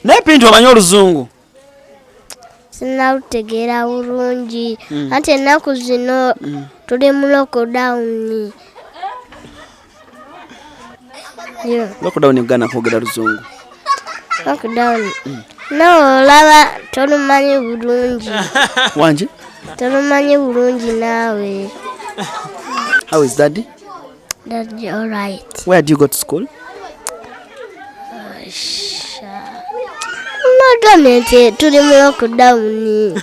Naye Pinto omanyi Oluzungu? Sinnalutegeera bulungi anti ennaku zino tuli mu lockdown. Lockdown gana kwogera Luzungu. Lockdown. No, olaba tolumanyi bulungi. Wanji? Tolumanyi bulungi naawe. How is Daddy? Daddy all right. Where do you go to school? Tuli mu lockdown.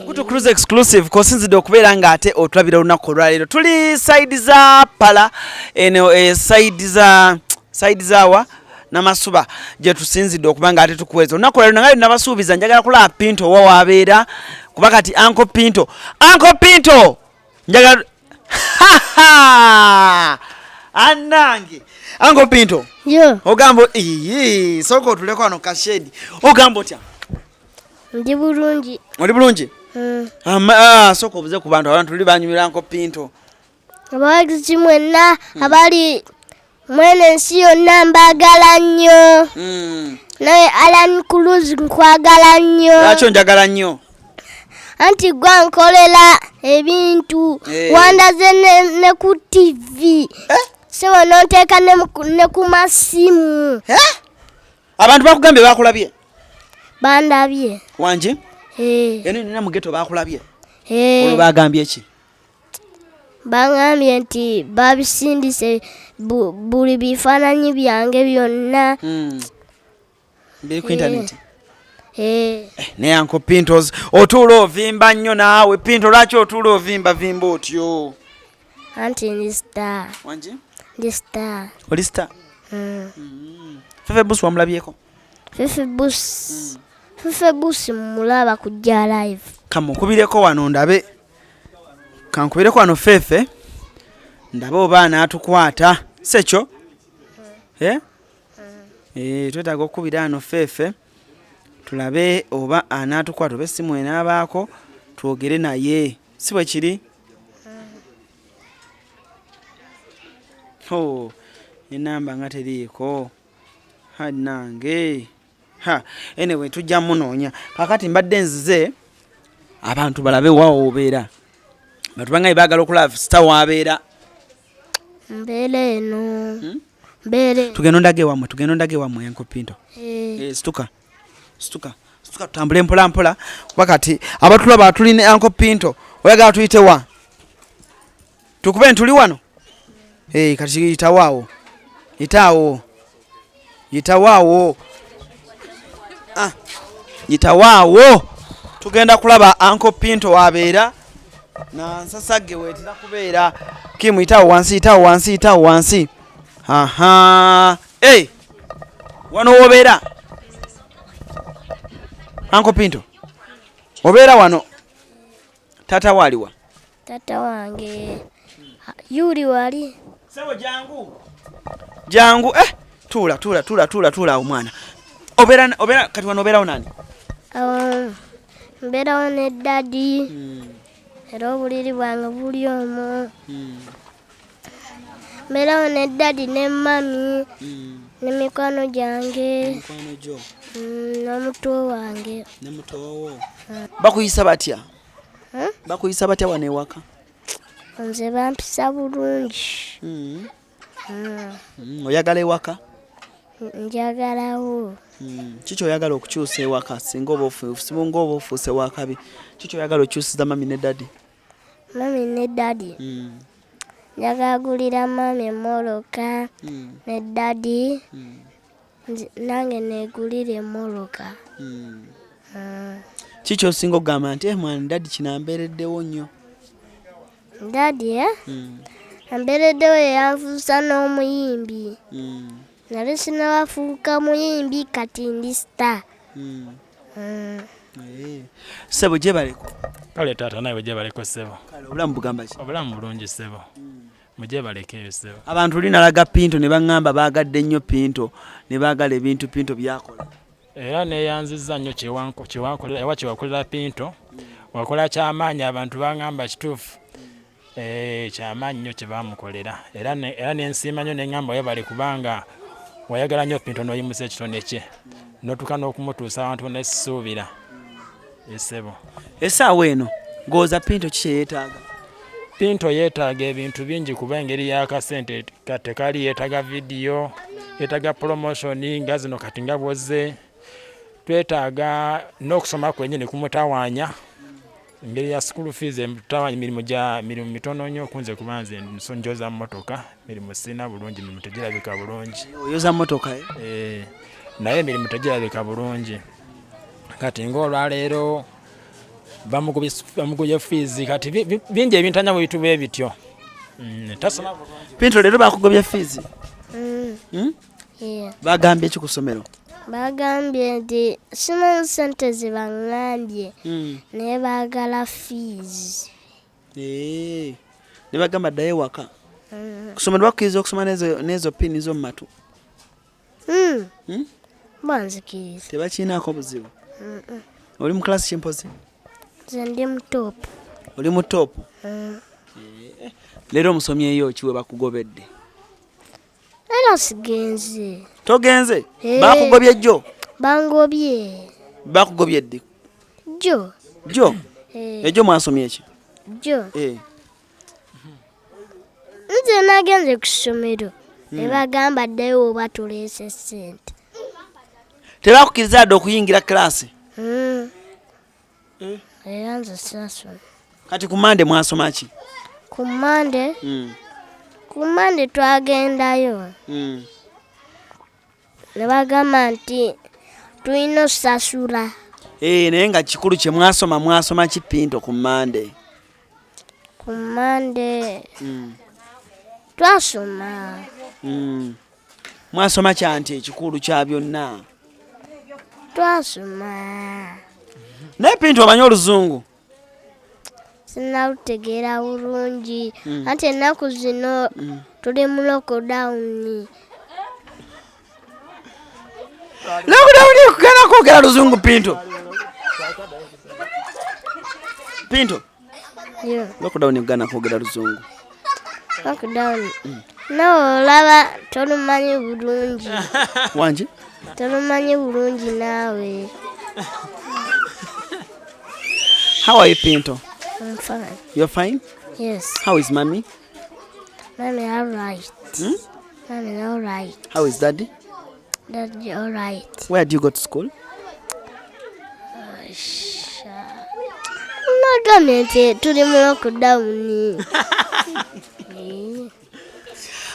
Kutu cruise exclusive kosinzidde okubeera nga ate otulabira olunaku olwaleero tuli side za pala eno side zawa namasuba gye tusinzidde okuba nga ate tukuweza olunaku olwaleero nange nabasuubiza njagala kulaba Pinto wa wabeera kuba kati Uncle Pinto njagala annange Uncle Pinto Yo. Ogamba soko otuleko wano kashedi ogamba otya? Ndi bulungi. Oli bulungi? Soko obuze ku bantu abantu tuli banyumira Uncle Pinto. Abawagizi mwenna abali mwene nsi yonna mbagala nnyo. Naye Alan Cruz nkwagala nnyo. Lwaki onjagala nnyo? Anti gwa nkolera ebintu wandaze ne ku TV. Sewa nonteeka ne ku masimu. Abantu bakugambye bakulabye? Bandabye. Wanji? Eno nina mu ghetto bakulabye? Olwo bagambye ki? Bangambye nti babisindise buli bifaananyi byange byonna. Biri ku internet? Ne Uncle Pintos otuula ovimba nnyo naawe Pinto lwaki otuula ovimba otyo? Anti ndi star. Wanji? Ndi star. Oli star? Fefe Bus wamulabyeko? Fefe Bus mulaba kujja live. Kamukubireko wano ndabe. Kankubireko wano Fefe. Ndabe oba anaatukwata. Sekyo? Twetaaga okukubira wano Fefe. Tulabe oba anaatukwata oba essimu enaabaako twogere naye. Si bwe kiri? Enamba nga teriiko. Hannange. Anyway tujja munoonya. Kakati mbadde nzize abantu balabe waawo obeera. Batubanga baagala okulaba star waabeera. Mbeera eno. Tugenda ondage wammwe Uncle Pinto. Situka tutambule mpola mpola kuba kati abatulaba tuline Uncle Pinto oyagala tuyite wa? Tukube ntuli wano? Kati yitawaawo. Yitawaawo. Tugenda kulaba Uncle Pinto wabeera na nsasagge weetera kubeera Kimu yitawo wansi. Wano wobeera Uncle Pinto obeera wano. Tata waliwa? Tata wange yuli wali. Sebo jangu tuula omwana. Obeera kati wano obeerawo nani? Mbeerawo ne Daddy. Era obuliri bwange buli omwo. Mbeerawo ne Daddy ne Mami ne mikwano gyange. N'omuto wange. Bakuyisa batya? Bakuyisa batya wano ewaka? Nze bampisa bulungi. Oyagala ewaka? Njagalawo. Kiki oyagala okukyusa ewaka singa oba ofuuse wakabi? Kiki oyagala okyusiza Mami ne Daddy? Mami ne Daddy. Njagala gulira Mami emmoloka ne Daddy. Nange negulira emmoloka. Kiki osinga okugamba nti mwana Daddy kino ambeereddewo nnyo? Daddy ambeereddewo yanfuusa n'omuyimbi. Nali sinnabafuuka muyimbi kati ndi star. Sebo gyebaleko? Kale taata nawe gyebaleko Sebo. Kale obulamu bugamba ki? Obulamu bulungi Sebo. Mugyebaleko Sebo. Abantu lina laga Pinto ne baŋŋamba baagadde nnyo Pinto ne baagala ebintu Pinto byakola. Era neeyanzizza nnyo kyewakolera ewa kyewakolera Pinto. Wakola kyamaanyi abantu baŋŋamba kituufu. Kyamaanyi nnyo kye baamukolera. Era n'ensiima nnyo ne ŋŋamba webale kubanga wayagala nnyo Pinto n'oyimusa ekitone kye n'otuuka n'okumutuusa abantu bonna essebo. Essaawa eno ng'oza Pinto ki kye yeetaaga? Pinto yeetaaga ebintu bingi kuba engeri y'akasente tekali, yeetaaga vidiyo, yeetaaga promotion nga zino kati nga bwozze, twetaaga n'okusoma kwennyini kumutawaanya, engeri ya school fees emutawaanya, mirimu mitono nnyo kunze kuba nze njoza mmotoka, mirimu sina bulungi, mirimu tegirabika bulungi. Oyoza mmotoka? Naye emirimu tegirabika bulungi. Kati ng'olwaleero bamugubye fees, kati bingi ebintanya mu bitu bwe bityo. Tasoma bulungi. Pinto leero bakugobya fees? Bagambye ki ku ssomero? Bagambye nti simanyi ssente ze baŋŋambye naye baagala fees. Ne bagamba ddayo ewaka. Ku ssomero bakkiriza okusoma n'ezo pini z'omu matu? Banzikiriza. Tebakiinaako buzibu? Oli mu klasi kimpozi? Nze ndi mu toopu. Oli mu toopu? Leero omusomyeyo ki we bakugobedde? Era sigenze. Togenze? Bakugobye jjo? Bangobye. Bakugobye ddi? Jjo. Jjo? Ejjo mwasomye ki? Jjo. Nze nagenze ku ssomero ne bagamba ddayo oba tuleese ssente. Tebakukkiriza adde okuyingira klasi? Era nze sasoma. Kati ku Mande mwasoma ki? Ku Mande twagendayo ne bagamba nti tulina osasula. Naye nga kikulu kye mwasoma ki Pinto ku Mande? Ku Mande twasoma. Mwasoma kyanti ekikulu kya byonna? Twasoma. Naye Pinto omanyi Oluzungu? Sinnalutegeera bulungi anti ennaku zino tuli mu lockdown. Lockdown kugenda kwogera Luzungu Pinto? Pinto? Lockdown kugenda kwogera Luzungu? Lockdown. No, olaba tolumanyi bulungi. Wangi? Tolumanyi bulungi naawe. How are you, Pinto? I'm fine. You're fine? Yes. How is mommy? Mommy all right. Mommy all right. How is daddy? Daddy all right. Where do you go to school? Nagambye nti tuli mu lockdown.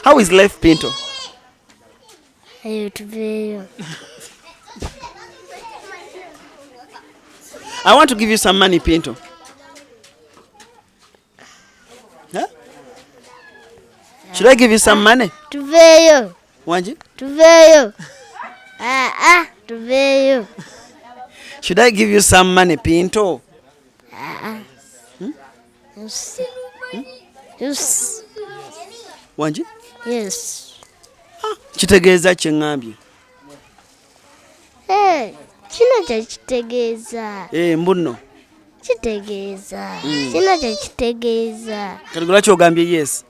How is life, Pinto? Tuveeyo. I want to give you some money, Pinto. Huh? Should I give you some money? Tuveeyo. Wanji? Tuveeyo. Tuveeyo. Should I give you some money, Pinto? Yes. Wanji? Yes. Kitegeeza kye ŋŋambye. Kino kye kitegeeza. Mbuno. Kitegeeza. Kino kye kitegeeza. Kati lwaki ogambye yes?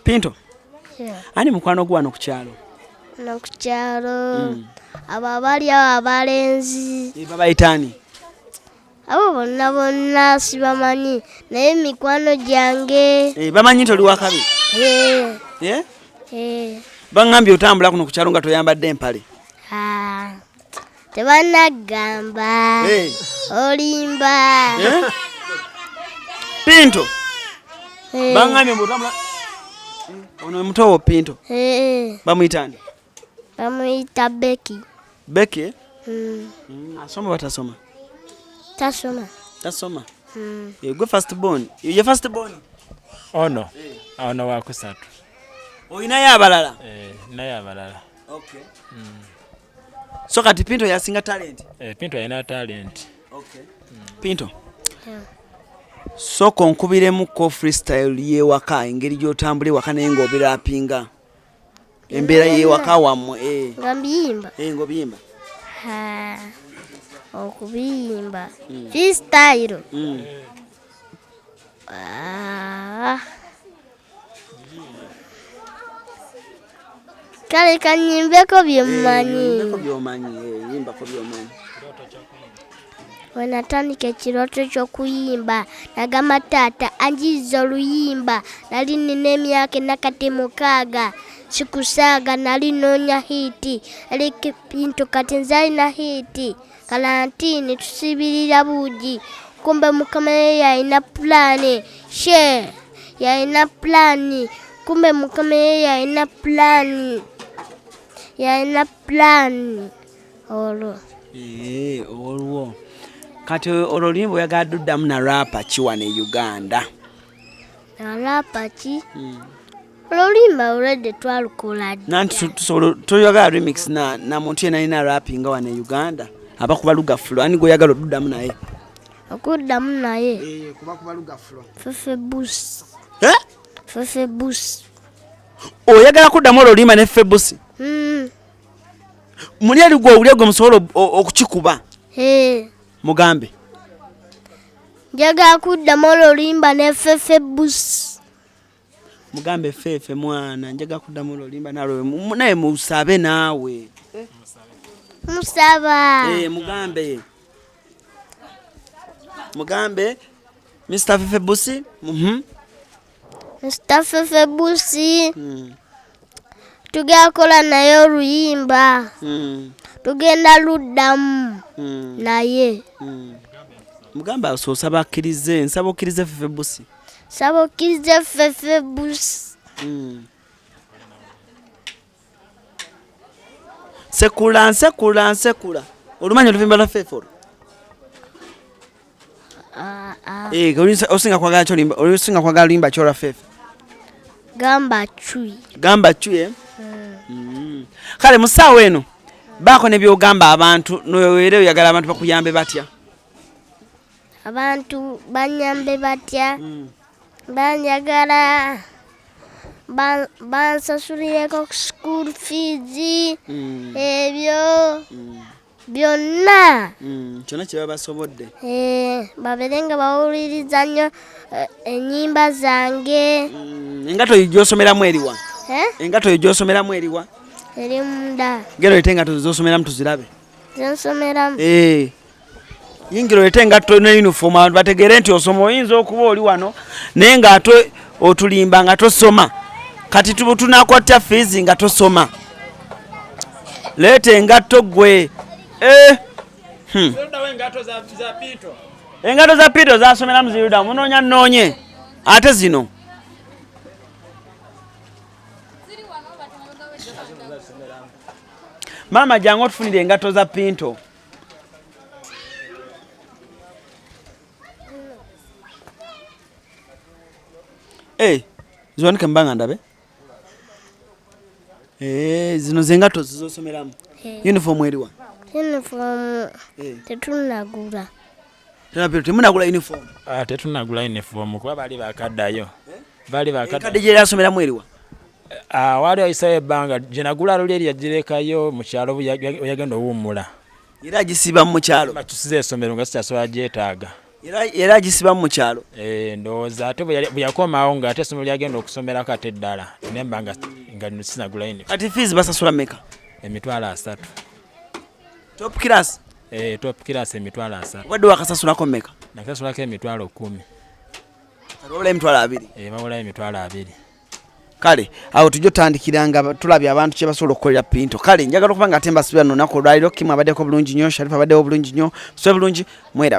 Pinto. Ani mukwano gwo wano ku kyalo? No ku kyalo. Abo abali awo abalenzi. Babayitaani? Abo bonna sibamanyi naye mikwano gyange. Bamanyi nti oli wakabi? Baŋŋambye otambula kuno ku kyalo nga toyambadde empale? Tebannagamba. Olimba. Pinto. Baŋŋambye otambula. Ono mutowo Pinto. Bamuyitani? Bamuyita Becky. Becky? Asoma batasoma? Tasoma. Tasoma? Gwe first born. Ye first born? Ono. Ono wakusatu. Oyinayo abalala? Naye abalala. Okay. So kati Pinto yasinga talent? Pinto yalina talent. Okay. Pinto. Soko nkubiremu freestyle y'ewaka engeri gy'otambula ewaka naye ng'obirapinga. Embeera y'ewaka wammwe. Nga mbiyimba? Ng'obiyimba. Okubiyimba. Freestyle. Kale kanyimbeko byemanyi. Yimbako byomanyi. Wenatandika ekiroto ky'okuyimba nagamba taata anjiza oluyimba nali nina emyaka enakati 6 sikusaaga nali noonya hiti aleke Pinto kati nzalina hiti kalantini tusibirira buugi kumbe mukama yalina pulani yalina pulani kumbe mukama yalina pulani olwo olwo kati oluluyimba oyagala duddamu na rapa kiwa ne Uganda na rapa ki oluluyimba olwedde twalukola nanti toyagala remix na muntu yena alina rapping wa ne Uganda abakuba lugafulo ani goyagala oduddamu naye okuddamu naye kuba lugafulo fefe bus oyagala kuddamu oluluyimba ne febusi muli aligwa owulya musobola okukikuba mugambe njagala kuddamu oluluyimba ne fefe bus mugambe fefe mwana njagala kuddamu oluluyimba nalwo naye musabe naawe musaba mugambe Mr. Fefe Busi Mr. Fefe Busi tugakola naye oluyimba tugenda luddamu naye mugambe asoosa akkirize nsaba okkirize Fefe Busi saba okkirize Fefe Busi sekula olumanyi oluvimba lwa Fefe olwo osinga kwagala luyimba kyolwa Fefe gamba chui kale musaawa eno baako ne byogamba abantu noweere oyagala abantu bakuyambe batya abantu banyambe batya banjagala bansasulireko school fees ebyo byonna kyonna kye babasobodde babere nga bawuliriza nnyo ennyimba zange engato yo gyosomeramu eriwa engato yo gyosomeramu eriwa eri munda gero olete engato zosomeramu tuzirabe zensomeramu yingira olete engato ne uniform abantu bategere nti osoma oyinza okuba oli wano naye ng'ate otulimba nga tosoma kati tunakwatya fees nga tosoma leeta engato gwe engato za Pinto zasomeramu ziruda munoonya nnoonye ate zino maama jangu otufunire engato za Pinto ziwanike mbanga ndabe zino zengato zizosomeramu uniform eriwa uniform tetunagula temunagula uniform tetunagula uniform kuba bali bakaddayo kadde gye yasomeramu eriwa wali oyisayo ebbanga gyenagula luli eri yagirekayo mu kyalo yagenda owummula era agisibamu mu kyalo bakyusiza essomero nga sikyasobola gyetaaga era agisibamu mu kyalo ndowooza ate bwe yakomawo ng'ate essomero lyagenda okusomerako ate eddala nemba nga sinagula uniform kati fees basasula meka $3 top class top class $3 wadde wakasasulako meka nakasasulako $10 wabulayo $20 babulayo $20 kale awo tujja otandikiranga tulabye abantu kye basobola okukolera Pinto kale njagala okuba nga atemba sibira no nako olwaliro kimu abaddeko bulungi nnyo Sharifa abaddewo bulungi nnyo tusube bulungi mwera